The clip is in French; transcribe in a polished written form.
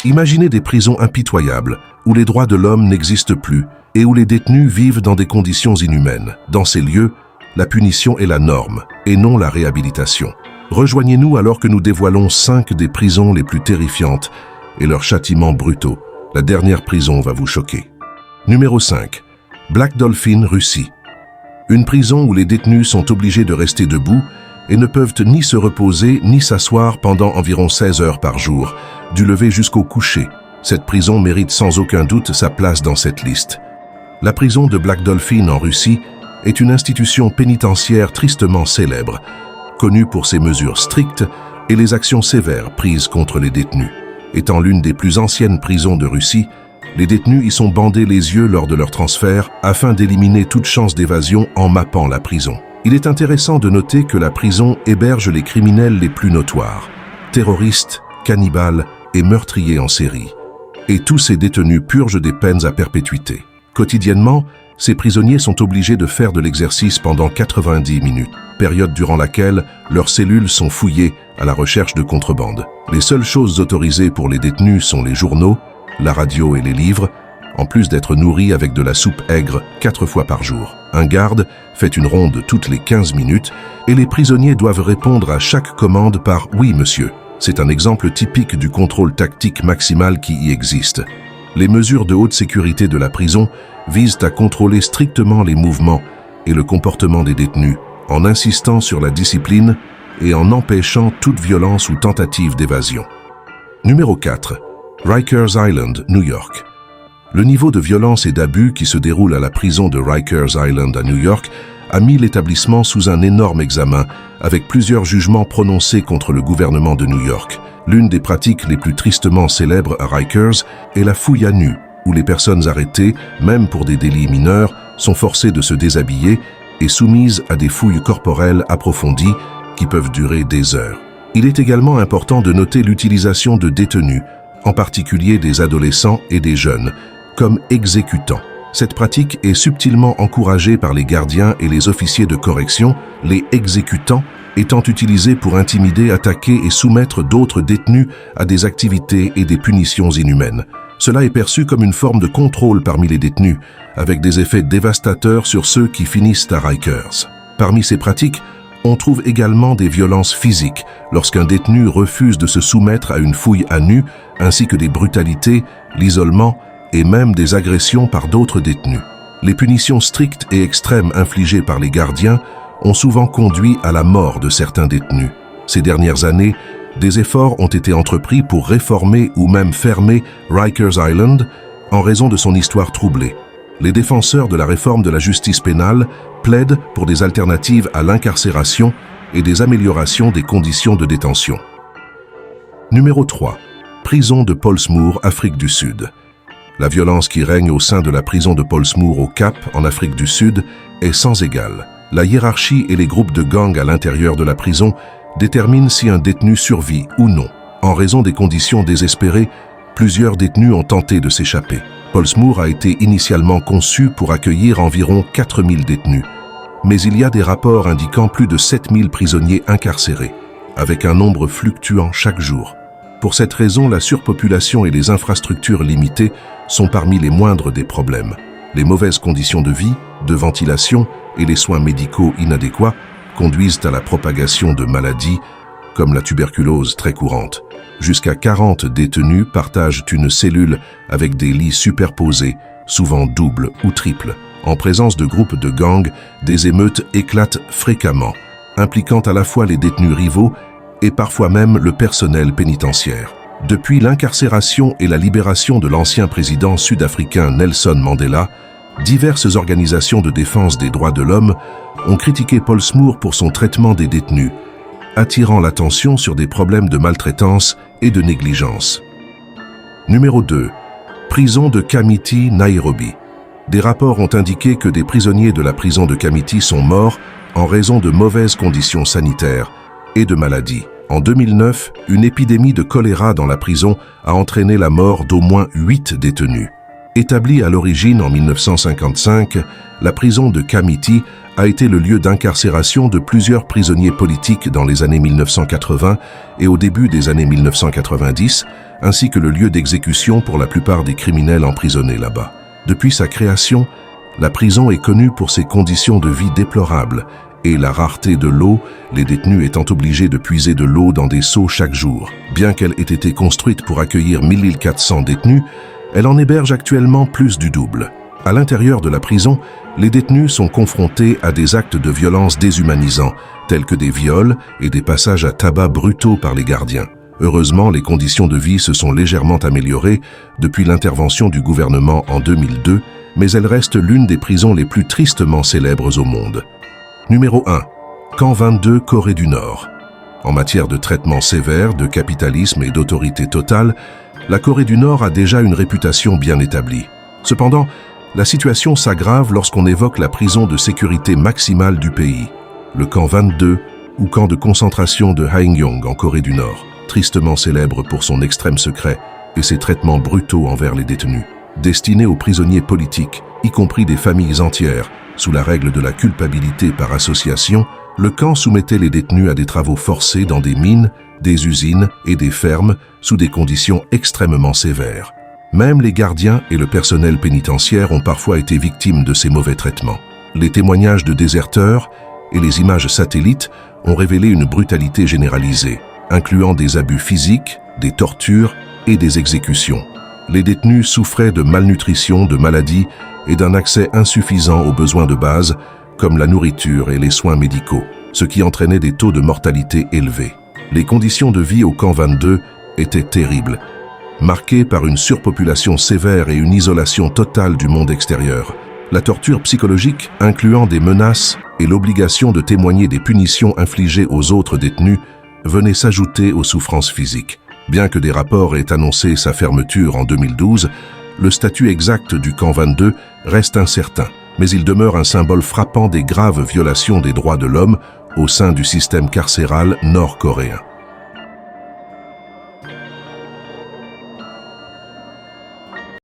Imaginez des prisons impitoyables, où les droits de l'homme n'existent plus et où les détenus vivent dans des conditions inhumaines. Dans ces lieux, la punition est la norme et non la réhabilitation. Rejoignez-nous alors que nous dévoilons 5 des prisons les plus terrifiantes et leurs châtiments brutaux. La dernière prison va vous choquer. Numéro 5. Black Dolphin, Russie. Une prison où les détenus sont obligés de rester debout et ne peuvent ni se reposer ni s'asseoir pendant environ 16 heures par jour, du lever jusqu'au coucher. Cette prison mérite sans aucun doute sa place dans cette liste. La prison de Black Dolphin en Russie est une institution pénitentiaire tristement célèbre, connue pour ses mesures strictes et les actions sévères prises contre les détenus. Étant l'une des plus anciennes prisons de Russie, les détenus y sont bandés les yeux lors de leur transfert afin d'éliminer toute chance d'évasion en mappant la prison. Il est intéressant de noter que la prison héberge les criminels les plus notoires, terroristes, cannibales et meurtriers en série. Et tous ces détenus purgent des peines à perpétuité. Quotidiennement, ces prisonniers sont obligés de faire de l'exercice pendant 90 minutes, période durant laquelle leurs cellules sont fouillées à la recherche de contrebande. Les seules choses autorisées pour les détenus sont les journaux, la radio et les livres, en plus d'être nourris avec de la soupe aigre 4 fois par jour. Un garde fait une ronde toutes les 15 minutes et les prisonniers doivent répondre à chaque commande par « oui, monsieur ». C'est un exemple typique du contrôle tactique maximal qui y existe. Les mesures de haute sécurité de la prison visent à contrôler strictement les mouvements et le comportement des détenus, en insistant sur la discipline et en empêchant toute violence ou tentative d'évasion. Numéro 4. Rikers Island, New York. Le niveau de violence et d'abus qui se déroule à la prison de Rikers Island à New York a mis l'établissement sous un énorme examen, avec plusieurs jugements prononcés contre le gouvernement de New York. L'une des pratiques les plus tristement célèbres à Rikers est la fouille à nu, où les personnes arrêtées, même pour des délits mineurs, sont forcées de se déshabiller et soumises à des fouilles corporelles approfondies qui peuvent durer des heures. Il est également important de noter l'utilisation de détenus, en particulier des adolescents et des jeunes, comme exécutants. Cette pratique est subtilement encouragée par les gardiens et les officiers de correction, les exécutants étant utilisés pour intimider, attaquer et soumettre d'autres détenus à des activités et des punitions inhumaines. Cela est perçu comme une forme de contrôle parmi les détenus, avec des effets dévastateurs sur ceux qui finissent à Rikers. Parmi ces pratiques, on trouve également des violences physiques lorsqu'un détenu refuse de se soumettre à une fouille à nu, ainsi que des brutalités, l'isolement et même des agressions par d'autres détenus. Les punitions strictes et extrêmes infligées par les gardiens ont souvent conduit à la mort de certains détenus. Ces dernières années, des efforts ont été entrepris pour réformer ou même fermer Rikers Island en raison de son histoire troublée. Les défenseurs de la réforme de la justice pénale plaident pour des alternatives à l'incarcération et des améliorations des conditions de détention. Numéro 3. Prison de Pollsmoor, Afrique du Sud. La violence qui règne au sein de la prison de Pollsmoor au Cap, en Afrique du Sud, est sans égale. La hiérarchie et les groupes de gangs à l'intérieur de la prison déterminent si un détenu survit ou non. En raison des conditions désespérées, plusieurs détenus ont tenté de s'échapper. Pollsmoor a été initialement conçu pour accueillir environ 4000 détenus, mais il y a des rapports indiquant plus de 7000 prisonniers incarcérés, avec un nombre fluctuant chaque jour. Pour cette raison, la surpopulation et les infrastructures limitées sont parmi les moindres des problèmes. Les mauvaises conditions de vie, de ventilation et les soins médicaux inadéquats conduisent à la propagation de maladies comme la tuberculose très courante. Jusqu'à 40 détenus partagent une cellule avec des lits superposés, souvent doubles ou triples. En présence de groupes de gangs, des émeutes éclatent fréquemment, impliquant à la fois les détenus rivaux et parfois même le personnel pénitentiaire. Depuis l'incarcération et la libération de l'ancien président sud-africain Nelson Mandela, diverses organisations de défense des droits de l'homme ont critiqué Pollsmoor pour son traitement des détenus, attirant l'attention sur des problèmes de maltraitance et de négligence. Numéro 2. Prison de Kamiti, Nairobi. Des rapports ont indiqué que des prisonniers de la prison de Kamiti sont morts en raison de mauvaises conditions sanitaires et de maladies. En 2009, une épidémie de choléra dans la prison a entraîné la mort d'au moins 8 détenus. Établie à l'origine en 1955, la prison de Kamiti a été le lieu d'incarcération de plusieurs prisonniers politiques dans les années 1980 et au début des années 1990, ainsi que le lieu d'exécution pour la plupart des criminels emprisonnés là-bas. Depuis sa création, la prison est connue pour ses conditions de vie déplorables et la rareté de l'eau, les détenus étant obligés de puiser de l'eau dans des seaux chaque jour. Bien qu'elle ait été construite pour accueillir 1400 détenus, elle en héberge actuellement plus du double. À l'intérieur de la prison, les détenus sont confrontés à des actes de violence déshumanisants, tels que des viols et des passages à tabac brutaux par les gardiens. Heureusement, les conditions de vie se sont légèrement améliorées depuis l'intervention du gouvernement en 2002, mais elle reste l'une des prisons les plus tristement célèbres au monde. Numéro 1. Camp 22, Corée du Nord. En matière de traitement sévère, de capitalisme et d'autorité totale, la Corée du Nord a déjà une réputation bien établie. Cependant, la situation s'aggrave lorsqu'on évoque la prison de sécurité maximale du pays, le camp 22 ou camp de concentration de Haenyong en Corée du Nord, tristement célèbre pour son extrême secret et ses traitements brutaux envers les détenus. Destiné aux prisonniers politiques, y compris des familles entières, sous la règle de la culpabilité par association, le camp soumettait les détenus à des travaux forcés dans des mines, des usines et des fermes sous des conditions extrêmement sévères. Même les gardiens et le personnel pénitentiaire ont parfois été victimes de ces mauvais traitements. Les témoignages de déserteurs et les images satellites ont révélé une brutalité généralisée, incluant des abus physiques, des tortures et des exécutions. Les détenus souffraient de malnutrition, de maladies et d'un accès insuffisant aux besoins de base, comme la nourriture et les soins médicaux, ce qui entraînait des taux de mortalité élevés. Les conditions de vie au camp 22 étaient terribles, marquées par une surpopulation sévère et une isolation totale du monde extérieur. La torture psychologique, incluant des menaces et l'obligation de témoigner des punitions infligées aux autres détenus, venait s'ajouter aux souffrances physiques. Bien que des rapports aient annoncé sa fermeture en 2012, le statut exact du camp 22 reste incertain, mais il demeure un symbole frappant des graves violations des droits de l'homme au sein du système carcéral nord-coréen.